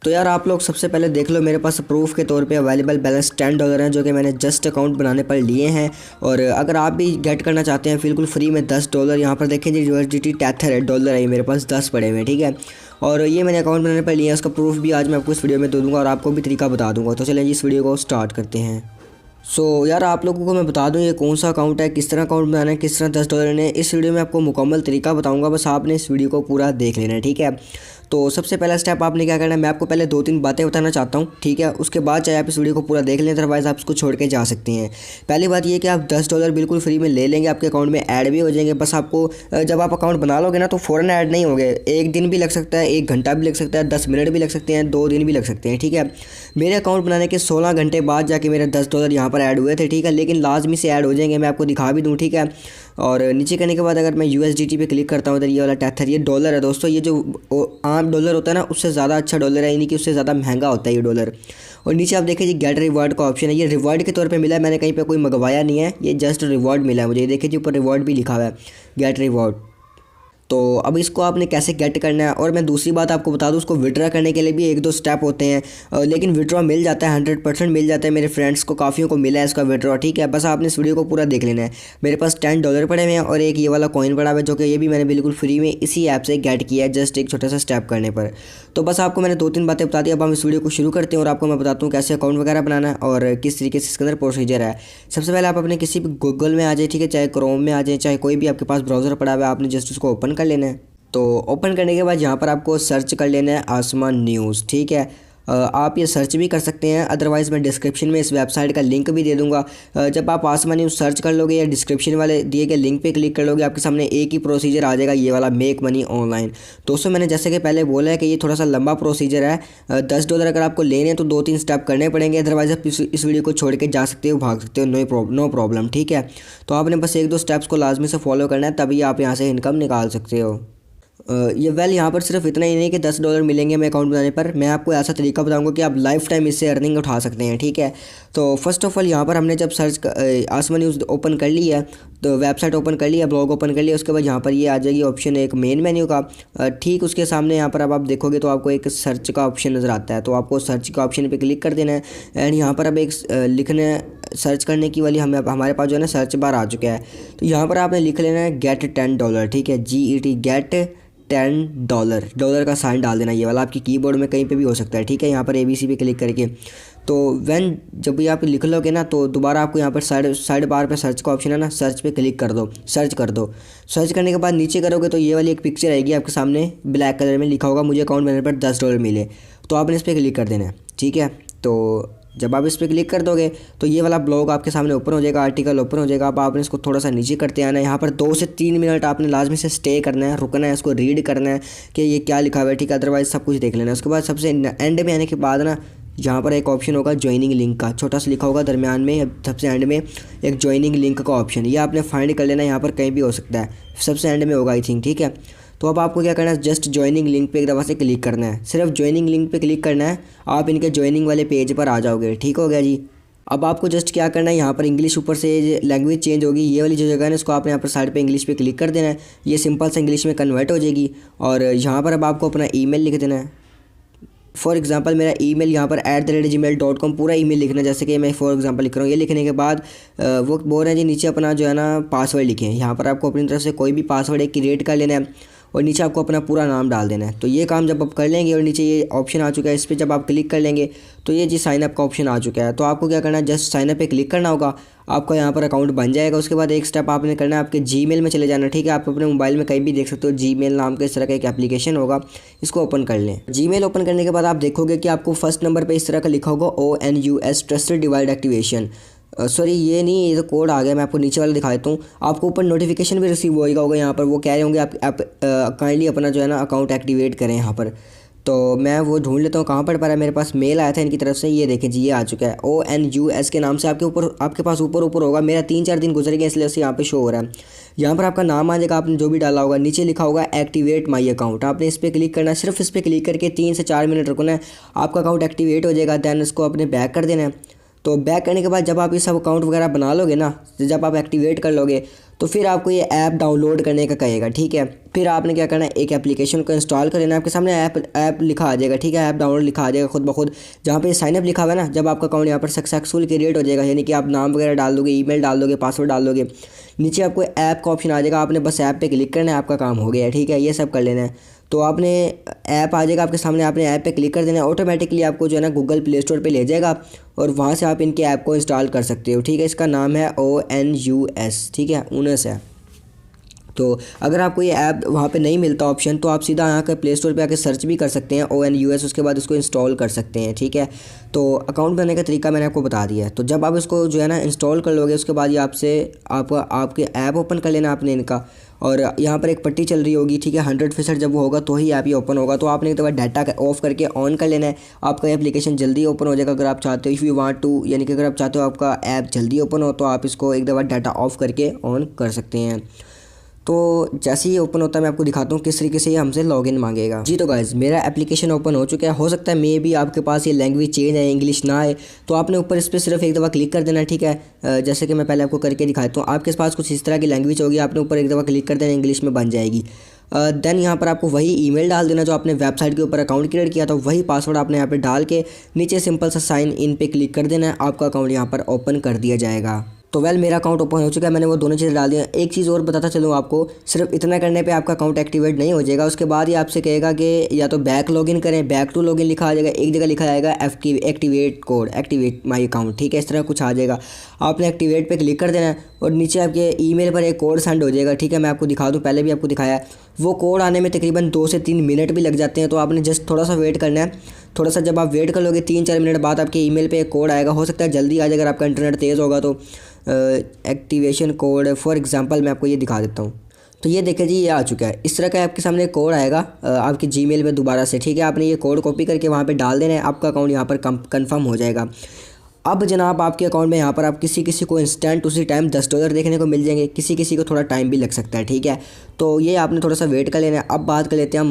तो यार आप लोग सबसे पहले देख लो, मेरे पास प्रूफ के तौर पे अवेलेबल बैलेंस $10 हैं जो कि मैंने जस्ट अकाउंट बनाने पर लिए हैं। और अगर आप भी गेट करना चाहते हैं बिल्कुल फ्री में $10, यहाँ पर देखें जी यूएसडीटी टेथर है, डॉलर है, मेरे पास 10 पड़े हुए हैं, ठीक है। और ये मैंने अकाउंट बनाने पर लिए हैं, उसका प्रूफ भी आज मैं आपको इस वीडियो में दे दूँगा और आपको भी तरीका बता दूँगा। तो चलिए इस वीडियो को स्टार्ट करते हैं। यार आप लोगों को मैं बता दूं ये कौन सा अकाउंट है, किस तरह अकाउंट बनाना है, किस तरह $10 लेने हैं। इस वीडियो में आपको मुकम्मल तरीका बताऊंगा, बस आपने इस वीडियो को पूरा देख लेना है, ठीक है। तो सबसे पहला स्टेप आपने क्या करना है, मैं आपको पहले 2-3 बातें बताना चाहता हूँ, ठीक है। उसके बाद चाहे आप इस वीडियो को पूरा देख लें, अदरवाइज़ आप इसको छोड़ के जा सकते हैं। पहली बात ये कि आप $10 बिल्कुल फ्री में ले लेंगे, आपके अकाउंट में ऐड भी हो जाएंगे। बस आपको जब आप अकाउंट बना लोगे ना तो फ़ौरन ऐड नहीं होंगे, 1 दिन भी लग सकता है, 1 घंटा भी लग सकता है, 10 मिनट भी लग सकते हैं, 2 दिन भी लग सकते हैं, ठीक है। मेरे अकाउंट बनाने के 16 घंटे बाद जाके मेरे $10 यहाँ पर ऐड हुए थे, ठीक है। लेकिन लाजमी से ऐड हो जाएंगे, मैं आपको दिखा भी दूँ, ठीक है। और नीचे करने के बाद अगर मैं यूएसडीटी पे क्लिक करता हूँ, इधर ये वाला टेथर, ये डॉलर है दोस्तों। ये जो आम डॉलर होता है ना उससे ज़्यादा अच्छा डॉलर है, यानी कि उससे ज़्यादा महंगा होता है ये डॉलर। और नीचे आप देखिए जी गेट रिवार्ड का ऑप्शन है, ये रिवार्ड के तौर पे मिला है, मैंने कहीं पे कोई मंगवाया नहीं है, ये जस्ट रिवार्ड मिला है मुझे। ये देखिए जी ऊपर रिवार्ड भी लिखा हुआ है, गेट रिवार्ड। तो अब इसको आपने कैसे गेट करना है। और मैं दूसरी बात आपको बता दूं, उसको विड्रॉ करने के लिए भी 1-2 स्टेप होते हैं, लेकिन विड्रॉ मिल जाता है, 100% मिल जाता है। मेरे फ्रेंड्स को काफ़ियों को मिला है इसका विड्रॉ, ठीक है। बस आपने इस वीडियो को पूरा देख लेना है। मेरे पास $10 पड़े हुए हैं और एक ये वाला कॉइन पड़ा हुआ है, जो कि ये भी मैंने बिल्कुल फ्री में इसी ऐप से गेट किया है, जस्ट एक छोटा सा स्टेप करने पर। तो बस आपको मैंने 2-3 बातें बता दी। अब हम इस वीडियो को शुरू करते हैं और आपको मैं बताता हूँ कैसे अकाउंट वगैरह बनाना है और किस तरीके से इसके अंदर प्रोसीजर है। सबसे पहले आप अपने किसी भी गूगल में आ जाए, ठीक है, चाहे क्रोम में आ जाए, चाहे कोई भी आपके पास ब्राउज़र पड़ा हुआ है, आपने जस्ट उसको ओपन कर लेना है। तो ओपन करने के बाद यहाँ पर आपको सर्च कर लेना है आसमान न्यूज़, ठीक है। आप ये सर्च भी कर सकते हैं, अदरवाइज़ मैं डिस्क्रिप्शन में इस वेबसाइट का लिंक भी दे दूँगा। जब आप आसमान न्यूज़ सर्च कर लोगे या डिस्क्रिप्शन वाले दिए गए लिंक पे क्लिक कर लोगे, आपके सामने एक ही प्रोसीजर आ जाएगा, ये वाला मेक मनी ऑनलाइन। दोस्तों मैंने जैसे कि पहले बोला है कि ये थोड़ा सा लंबा प्रोसीजर है, $10 अगर आपको लेने हैं तो 2-3 स्टेप करने पड़ेंगे, अदरवाइज़ आप इस वीडियो को छोड़ के जा सकते हो, भाग सकते हो, नो प्रॉब्लम, ठीक है। तो आपने बस 1-2 स्टेप्स को लाजमी से फॉलो करना है, तभी आप यहाँ से इनकम निकाल सकते हो। ये यहाँ पर सिर्फ इतना ही नहीं कि $10 मिलेंगे हमें अकाउंट बनाने पर, मैं आपको ऐसा तरीका बताऊंगा कि आप लाइफ टाइम इससे अर्निंग उठा सकते हैं, ठीक है। तो फर्स्ट ऑफ ऑल यहाँ पर हमने जब सर्च आसमान न्यूज़ ओपन कर ली है, तो वेबसाइट ओपन कर लिया, ब्लॉग ओपन कर लिया, उसके बाद यहाँ पर ये आ जाएगी ऑप्शन एक मेन मेन्यू का, ठीक उसके सामने यहाँ पर अब आप देखोगे तो आपको एक सर्च का ऑप्शन नज़र आता है। तो आपको सर्च का ऑप्शन पर क्लिक कर देना है एंड यहाँ पर अब एक लिखने सर्च करने की वाली हमारे पास जो है ना सर्च बार आ चुका है। तो यहाँ पर आपने लिख लेना है गेट $10, ठीक है, GET गेट $10, का साइन डाल देना, ये वाला आपकी कीबोर्ड में कहीं पे भी हो सकता है, ठीक है। यहाँ पर ABC पे क्लिक करके तो जब भी आप लिख लोगे ना तो दोबारा आपको यहाँ पर साइड बार पे सर्च का ऑप्शन है ना, सर्च पे क्लिक कर दो, सर्च कर दो। सर्च करने के बाद नीचे करोगे तो ये वाली एक पिक्चर आएगी आपके सामने, ब्लैक कलर में लिखा होगा मुझे अकाउंट बनाने पर $10 मिले, तो आपने इस पर क्लिक कर देना है, ठीक है। तो जब आप इस पर क्लिक कर दोगे तो ये वाला ब्लॉग आपके सामने ओपन हो जाएगा, आर्टिकल ओपन हो जाएगा। अब आपने इसको थोड़ा सा नीचे करते आना है, यहाँ पर 2 से 3 मिनट आपने लाजमी से स्टे करना है, रुकना है, इसको रीड करना है कि ये क्या लिखा हुआ है, ठीक है। अदरवाइज सब कुछ देख लेना है। उसके बाद सबसे एंड में आने के बाद ना यहाँ पर एक ऑप्शन होगा ज्वाइनिंग लिंक का, छोटा सा लिखा होगा दरमियान में, सबसे एंड में एक ज्वाइनिंग लिंक का ऑप्शन, ये आपने फाइंड कर लेना है, यहाँ पर कहीं भी हो सकता है, सबसे एंड में होगा आई थिंक, ठीक है। तो अब आपको क्या करना है, जस्ट ज्वाइनिंग लिंक पे एक दफ़ा से क्लिक करना है, सिर्फ ज्वाइनिंग लिंक पे क्लिक करना है, आप इनके ज्वाइनिंग वाले पेज पर आ जाओगे, ठीक हो गया जी। अब आपको जस्ट क्या करना है, यहाँ पर इंग्लिश ऊपर से लैंग्वेज चेंज होगी, ये वाली जो जगह है ना इसको आपने यहाँ पर साइड पे इंग्लिश पे क्लिक कर देना है, ये सिंपल से इंग्लिश में कन्वर्ट हो जाएगी। और यहाँ पर अब आपको अपना ईमेल लिख देना है। फॉर एग्जांपल मेरा ईमेल यहाँ पर @gmail.com पूरा ईमेल लिखना है, जैसे कि मैं फॉर एग्जांपल लिख रहा हूँ। ये लिखने के बाद वो बोल रहे हैं जी नीचे अपना जो है ना पासवर्ड लिखें, यहाँ पर आपको अपनी तरफ से कोई भी पासवर्ड एक क्रिएट कर लेना है और नीचे आपको अपना पूरा नाम डाल देना है। तो ये काम जब आप कर लेंगे और नीचे ये ऑप्शन आ चुका है, इस पर जब आप क्लिक कर लेंगे तो ये जी साइन अप का ऑप्शन आ चुका है। तो आपको क्या करना है, जस्ट साइन अप पे क्लिक करना होगा, आपका यहाँ पर अकाउंट बन जाएगा। उसके बाद एक स्टेप आपने करना है, आपके जीमेल में चले जाना, ठीक है। आप अपने मोबाइल में कहीं भी देख सकते हो, जीमेल नाम का इस तरह का एक एप्लीकेशन होगा, इसको ओपन कर लें। जीमेल ओपन करने के बाद आप देखोगे कि आपको फर्स्ट नंबर पर इस तरह का लिखा होगा ONUS trusted divide activation, sorry ये नहीं, ये तो कोड आ गया, मैं आपको नीचे वाला दिखा देता हूँ। आपको ऊपर नोटिफिकेशन भी रिसीव होगा, यहाँ पर वो कह रहे होंगे आप काइंडली अपना जो है ना अकाउंट एक्टिवेट करें यहाँ पर। तो मैं वो ढूंढ लेता हूँ कहाँ पर पड़ा है, मेरे पास मेल आया था इनकी तरफ से, ये देखें जी ये आ चुका है ONUS के नाम से, आपके पास ऊपर होगा। मेरा 3-4 दिन गुजर गए इसलिए उससे यहाँ पे शो हो रहा है। यहाँ पर आपका नाम आ जाएगा, आपने जो भी डाला होगा, नीचे लिखा होगा एक्टिवेट माई अकाउंट, आपने इस पर क्लिक करना है, सिर्फ इस पर क्लिक करके 3 से 4 मिनट रुकना है, आपका अकाउंट एक्टिवेट हो जाएगा। दैन इसको अपने बैक कर देना है। तो बैक करने के बाद जब आप ये सब अकाउंट वगैरह बना लोगे ना, जब आप एक्टिवेट कर लोगे तो फिर आपको ये ऐप डाउनलोड करने का कहेगा, ठीक है। फिर आपने क्या करना है, एक एप्लीकेशन को इंस्टॉल कर लेना। आपके सामने ऐप लिखा आ जाएगा, ठीक है, ऐप डाउनलोड लिखा आ जाएगा खुद ब खुद। जहाँ पे साइनअप लिखा हुआ है ना, जब आपका अकाउंट यहाँ पर सक्सेसफुल क्रिएट हो जाएगा, यानी कि आप नाम वगैरह डाल दोगे, ईमेल डाल दोगे, पासवर्ड डाल दोगे, नीचे आपको ऐप का ऑप्शन आ जाएगा। आपने बस ऐप पे क्लिक करना है, आपका काम हो गया है, ठीक है। ये सब कर लेना है। तो आपने ऐप आ जाएगा आपके सामने, आपने ऐप पे क्लिक कर देना है, ऑटोमेटिकली आपको जो है ना गूगल प्ले स्टोर पे ले जाएगा और वहाँ से आप इनके ऐप को इंस्टॉल कर सकते हो, ठीक है। इसका नाम है ONUS, ठीक है, UNUS है। तो अगर आपको ये ऐप वहाँ पे नहीं मिलता ऑप्शन, तो आप सीधा यहाँ के प्ले स्टोर पे आके सर्च भी कर सकते हैं ONUS, उसके बाद उसको इंस्टॉल कर सकते हैं, ठीक है। तो अकाउंट बनाने का तरीका मैंने आपको बता दिया है। तो जब आप इसको जो है ना इंस्टॉल कर लोगे, उसके बाद ये आपसे आपके ऐप ओपन कर लेना आपने इनका, और यहाँ पर एक पट्टी चल रही होगी, ठीक है। 100% जब वो होगा तो ही ऐप ये ओपन होगा। तो आपने एक दफ़ा डाटा ऑफ करके ऑन कर लेना है, आपका एप्लीकेशन जल्दी ओपन हो जाएगा। अगर आप चाहते हो, इफ़ यू वांट टू, यानी कि अगर आप चाहते हो आपका ऐप जल्दी ओपन हो, तो आप इसको एक दफ़ा डाटा ऑफ करके ऑन कर सकते हैं। तो जैसे ही ओपन होता है मैं आपको दिखाता हूँ किस तरीके से ये हमसे लॉगिन मांगेगा। जी तो गाइज़, मेरा एप्लीकेशन ओपन हो चुका है। हो सकता है मे भी आपके पास ये लैंग्वेज चेंज है, इंग्लिश ना आए, तो आपने ऊपर इस पर सिर्फ एक दफ़ा क्लिक कर देना, ठीक है। जैसे कि मैं पहले आपको करके दिखाता हूँ। आपके पास कुछ इस तरह की लैंग्वेज होगी, आपने ऊपर एक दफ़ा क्लिक कर देना, इंग्लिश में बन जाएगी। देन यहाँ पर आपको वही ईमेल डाल देना जो आपने वेबसाइट के ऊपर अकाउंट क्रिएट किया था, वही पासवर्ड आपने यहाँ पर डाल के नीचे सिंपल सा साइन इन पे क्लिक कर देना है, आपका अकाउंट यहाँ पर ओपन कर दिया जाएगा। तो मेरा अकाउंट ओपन हो चुका है, मैंने वो दोनों चीज़ें डाल दी हैं। एक चीज़ और बताता चलूँ आपको, सिर्फ इतना करने पे आपका अकाउंट एक्टिवेट नहीं हो जाएगा। उसके बाद ही आपसे कहेगा कि या तो बैक लॉगिन करें, बैक टू लॉगिन लिखा आ जाएगा, एक जगह लिखा जाएगा activate code, activate my account, ठीक है, इस तरह कुछ आ जाएगा। आपने एक्टिवेट पे क्लिक कर देना है और नीचे आपके ईमेल पर एक कोड सेंड हो जाएगा, ठीक है। मैं आपको दिखा दूँ, पहले भी आपको दिखाया है। वो कोड आने में तकरीबन 2 से 3 मिनट भी लग जाते हैं, तो आपने जस्ट थोड़ा सा वेट करना है। थोड़ा सा जब आप वेट कर लोगे, 3-4 मिनट बाद आपके ईमेल पे एक कोड आएगा। हो सकता है जल्दी आ जाए अगर आपका इंटरनेट तेज़ होगा तो। एक्टिवेशन कोड फॉर एग्जांपल मैं आपको ये दिखा देता हूँ। तो ये देखें जी, ये आ चुका है। इस तरह का आपके सामने कोड आएगा आपकी जीमेल में दोबारा से, ठीक है। आपने ये कोड कॉपी करके वहाँ पे डाल देना है, आपका अकाउंट यहाँ पर कंफर्म हो जाएगा। अब जनाब आपके अकाउंट में यहाँ पर आप किसी को इंस्टेंट उसी टाइम $10 देखने को मिल जाएंगे, किसी को थोड़ा टाइम भी लग सकता है, ठीक है। तो ये आपने थोड़ा सा वेट कर लेना है। अब बात कर लेते हैं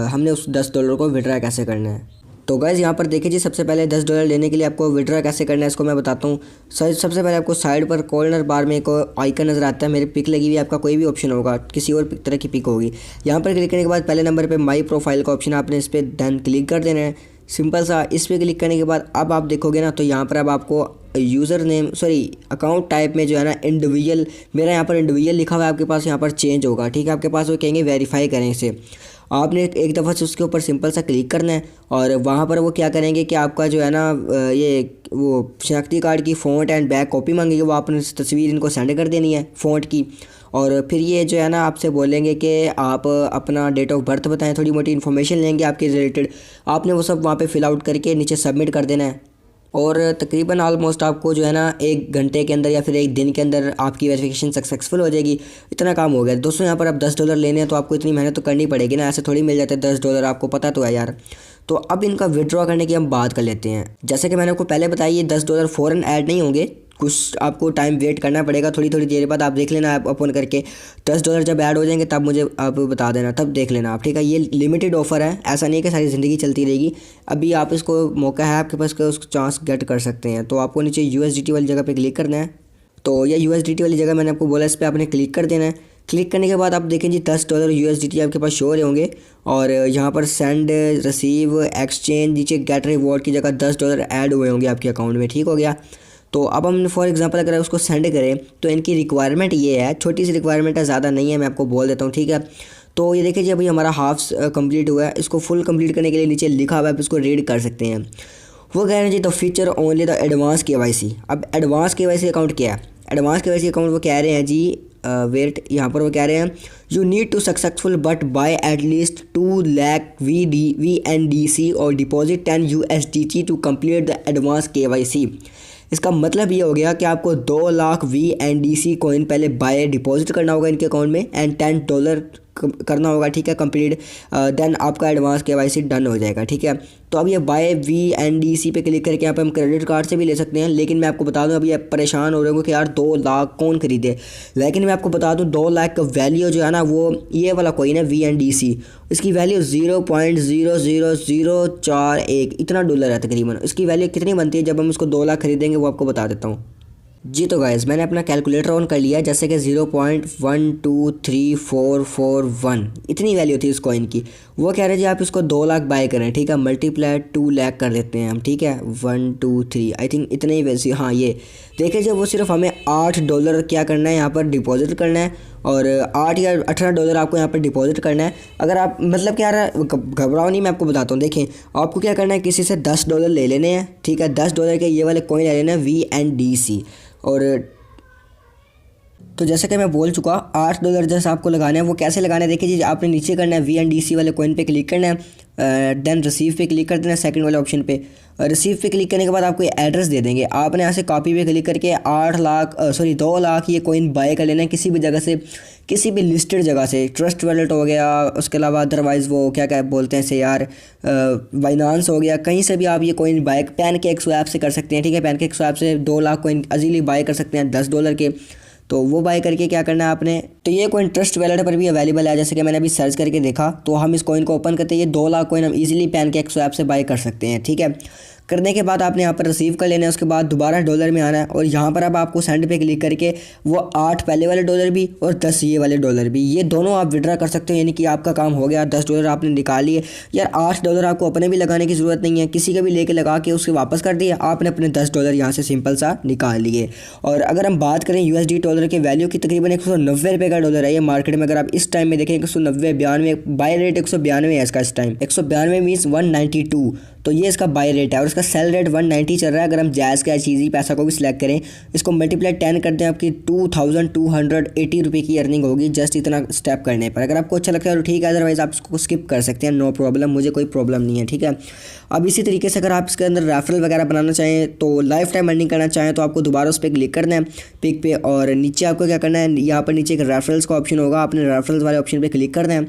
हमने उस $10 को विड्रा कैसे करना है। तो गाइज़ यहाँ पर देखिए जी, सबसे पहले $10 लेने के लिए आपको विड्रा कैसे करना है इसको मैं बताता हूँ। सबसे पहले आपको साइड पर कॉर्नर बार में एक आइकन नज़र आता है, मेरी पिक लगी हुई है, आपका कोई भी ऑप्शन होगा, किसी और तरह की पिक होगी। यहाँ पर क्लिक करने के बाद पहले नंबर पे माई प्रोफाइल का ऑप्शन, आपने इस पर डन क्लिक कर देना है, सिंपल सा। इस पर क्लिक करने के बाद अब आप देखोगे ना, तो यहाँ पर अब आपको यूज़र नेम अकाउंट टाइप में जो है ना इंडिविजुअल, मेरा यहाँ पर इंडिविजुअल लिखा हुआ है, आपके पास यहाँ पर चेंज होगा, ठीक है। आपके पास वो कहेंगे वेरीफाई करें इसे, आपने एक दफ़ा से उसके ऊपर सिंपल सा क्लिक करना है और वहाँ पर वो क्या करेंगे कि आपका जो है ना ये वो शनाख्ती कार्ड की फ़ॉन्ट एंड बैक कॉपी मांगेगी, वो आपने तस्वीर इनको सेंड कर देनी है फ़ॉन्ट की। और फिर ये जो है ना आपसे बोलेंगे कि आप अपना डेट ऑफ बर्थ बताएं, थोड़ी मोटी इन्फॉर्मेशन लेंगे आपके रिलेटेड, आपने वो सब वहाँ पे फिल आउट करके नीचे सबमिट कर देना है। और तकरीबन ऑलमोस्ट आपको जो है ना 1 घंटे के अंदर या फिर 1 दिन के अंदर आपकी वेरिफिकेशन सक्सेसफुल हो जाएगी। इतना काम हो गया दोस्तों। यहाँ पर आप $10 लेने हैं तो आपको इतनी मेहनत तो करनी पड़ेगी ना, ऐसे थोड़ी मिल जाते हैं $10, आपको पता तो है यार। तो अब इनका विड्रॉ करने की हम बात कर लेते हैं। जैसे कि मैंने आपको पहले बताया, ये $10 फ़ौरन ऐड नहीं होंगे, कुछ आपको टाइम वेट करना पड़ेगा, थोड़ी देर बाद आप देख लेना आप ओपन करके। $10 जब ऐड हो जाएंगे तब मुझे आप बता देना, तब देख लेना आप, ठीक है। ये लिमिटेड ऑफ़र है, ऐसा नहीं है कि सारी ज़िंदगी चलती रहेगी। अभी आप इसको मौका है आपके पास कि उसको चांस गेट कर सकते हैं। तो आपको नीचे USDT वाली जगह पे क्लिक करना है। तो ये USDT वाली जगह मैंने आपको बोला, इस पर आपने क्लिक कर देना है। क्लिक करने के बाद आप देखें जी $10 USDT आपके पास शो हो रहे होंगे और यहाँ पर सेंड, रिसीव, एक्सचेंज, नीचे गेट रिवॉर्ड की जगह $10 ऐड हुए होंगे आपके अकाउंट में, ठीक हो गया। तो अब हम फॉर एग्जांपल अगर उसको सेंड करें तो इनकी रिक्वायरमेंट ये है, छोटी सी रिक्वायरमेंट है, ज़्यादा नहीं है, मैं आपको बोल देता हूँ, ठीक है। तो ये देखिए जी, अभी हमारा हाफ कंप्लीट हुआ है। इसको फुल कंप्लीट करने के लिए नीचे लिखा हुआ है, आप इसको रीड कर सकते हैं। वो कह रहे हैं जी the feature only the advance KYC। अब एडवांस KYC अकाउंट क्या है? एडवांस KYC अकाउंट वो कह रहे हैं जी वेट, यहाँ पर वो कह रहे हैं you need to successful but buy at least 2 lakh VNDC और deposit 10 USDT to complete the advance KYC। इसका मतलब ये हो गया कि आपको 2 लाख VNDC कॉइन पहले बाय डिपॉजिट करना होगा इनके अकाउंट में एंड $10 करना होगा, ठीक है, कंप्लीट, देन आपका एडवांस KYC डन हो जाएगा, ठीक है। तो अब ये बाय VNDC पे क्लिक करके यहाँ पे हम क्रेडिट कार्ड से भी ले सकते हैं, लेकिन मैं आपको बता दूं अभी आप परेशान हो रहे हो कि यार 2 लाख कौन खरीदे, लेकिन मैं आपको बता दूं 2 लाख का वैल्यू जो है ना वो ये वाला कॉइन है VNDC, इसकी वैल्यू 0.00041 इतना डॉलर है तकरीबन। इसकी वैल्यू कितनी बनती है जब हम इसको 2 लाख खरीदेंगे वो आपको बता देता हूँ जी। तो गाइस मैंने अपना कैलकुलेटर ऑन कर लिया, जैसे कि 0.123441 इतनी वैल्यू थी इस कॉइन की। वो कह रहे जी आप इसको 2 लाख बाय करें, ठीक है, मल्टीप्लाई 2 लाख कर लेते हैं हम, ठीक है, 1 2 3 आई थिंक इतने ही वैसे, हाँ ये देखिए जब वो सिर्फ हमें $8 क्या करना है यहाँ पर डिपॉजिट करना है, और 8 या $18 आपको यहाँ पर डिपॉजिट करना है। अगर आप मतलब क्या घबराओ नहीं, मैं आपको बताता हूँ। देखें आपको क्या करना है, किसी से $10 ले लेने हैं, ठीक है, $10 के ये वाले कॉइन ले लेना है VNDC। और तो जैसे कि मैं बोल चुका, $8 जैसे आपको लगाना है। वो कैसे लगाना है देखिए जी, आपने नीचे करना है VNDC वाले कॉइन पे क्लिक करना है, देन रिसीव पे क्लिक कर देना है सेकंड वाले ऑप्शन पे। रिसीव पे क्लिक करने के बाद आपको एड्रेस दे देंगे, आपने यहाँ से कॉपी पे क्लिक करके 2 लाख ये कॉइन बाय कर लेना है किसी भी जगह से, किसी भी लिस्टेड जगह से, ट्रस्ट वॉलेट हो गया, उसके अलावा अदरवाइज़ वो क्या क्या बोलते हैं से यार, बाइनांस हो गया, कहीं से भी आप ये कॉइन बाय पैनकेक स्वैप से कर सकते हैं, ठीक है। पैनकेक स्वैप से 2 लाख कॉइन इजीली बाय कर सकते हैं $10 के। तो वो बाय करके क्या करना है आपने, तो ये कॉइन ट्रस्ट वैलेट पर भी अवेलेबल है, जैसे कि मैंने अभी सर्च करके देखा, तो हम इस कॉइन को ओपन करते हैं, ये 2 लाख कॉइन हम इजीली पैनकेक स्वैप से बाय कर सकते हैं, ठीक है। करने के बाद आपने यहाँ पर रिसीव कर लेना है, उसके बाद दोबारा डॉलर में आना है, और यहाँ पर अब आपको सेंड पे क्लिक करके वो 8 पहले वाले डॉलर भी और 10 ये वाले डॉलर भी, ये दोनों आप विड्रा कर सकते हो, यानी कि आपका काम हो गया। $10 आपने निकाल लिए यार, $8 आपको अपने भी लगाने की ज़रूरत नहीं है, किसी का भी लेके लगा के उसके वापस कर दिए, आपने अपने $10 यहाँ से सिंपल सा निकाल लिए। और अगर हम बात करें USD डॉलर के वैल्यू की, तकरीबन 190 रुपये का डॉलर है ये मार्केट में। अगर आप इस टाइम में देखें 190 92 बाय रेट 192 है इसका इस टाइम, 192 मीन्स 192, तो ये इसका बाय रेट है, और इसका सेल रेट 190 चल रहा है। अगर हम जायज़ का चीज़ी पैसा को भी सिलेक्ट करें, इसको मल्टीप्लाई 10 कर दें, आपकी 2280 रुपये की अर्निंग होगी जस्ट इतना स्टेप करने पर। अगर आपको अच्छा लगता है तो ठीक है, अदरवाइज़ आप इसको स्किप कर सकते हैं, नो प्रॉब्लम, मुझे कोई प्रॉब्लम नहीं है, ठीक है। अब इसी तरीके से अगर आप इसके अंदर रेफरल वगैरह बनाना चाहें, तो लाइफ टाइम अर्निंग करना चाहें, तो आपको दोबारा उस पर क्लिक करना है पिक पे, और नीचे आपको क्या करना है, यहाँ पर नीचे एक रेफरल्स का ऑप्शन होगा, आपने रेफरल्स वाले ऑप्शन पर क्लिक करना है।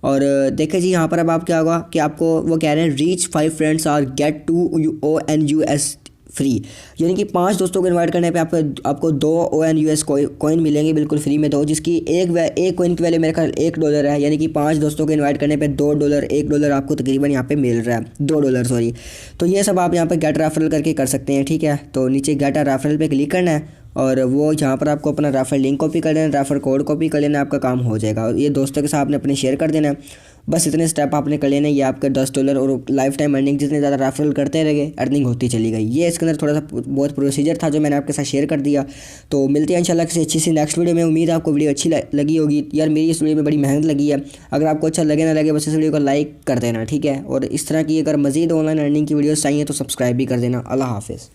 और देखिए जी यहाँ पर अब आप क्या होगा कि आपको वो कह रहे हैं रीच 5 फ्रेंड्स और गेट 2 ONUS फ्री, यानी कि 5 दोस्तों को इनवाइट करने पे आपको 2 ONUS कॉइन मिलेंगे बिल्कुल फ्री में, दो, जिसकी एक कॉइन की वैल्यू मेरे ख्याल $1 है, यानी कि 5 दोस्तों को इनवाइट करने पे $2 $1 आपको तकरीबन यहाँ पे मिल रहा है, $2 सॉरी। तो ये सब आप यहाँ पे गेट रेफरल करके कर सकते हैं, ठीक है। तो नीचे गेट रेफरल पे क्लिक करना है, और वो यहाँ पर आपको अपना रेफरल लिंक कॉपी कर लेना, रेफर कोड कॉपी कर लेना, आपका काम हो जाएगा। और ये दोस्तों के साथ आपने अपने शेयर कर देना है, बस इतने स्टेप आपने कर लेना है। ये आपका $10 और लाइफ टाइम अर्निंग, जितने ज़्यादा रेफरल करते रहेंगे अर्निंग होती चली गई। ये इसके अंदर थोड़ा सा बहुत प्रोसीजर था जो मैंने आपके साथ शेयर कर दिया। तो मिलते हैं इंशाल्लाह किसी अच्छी सी नेक्स्ट वीडियो में। उम्मीद है आपको वीडियो अच्छी लगी होगी। यार मेरी इस वीडियो में बड़ी मेहनत लगी है, अगर आपको अच्छा लगे ना लगे बस इस वीडियो को लाइक कर देना, ठीक है। और इस तरह की अगर मज़ीद ऑनलाइन अर्निंग की वीडियोज़ चाहिए तो सब्सक्राइब भी कर देना। अल्लाह हाफिज़।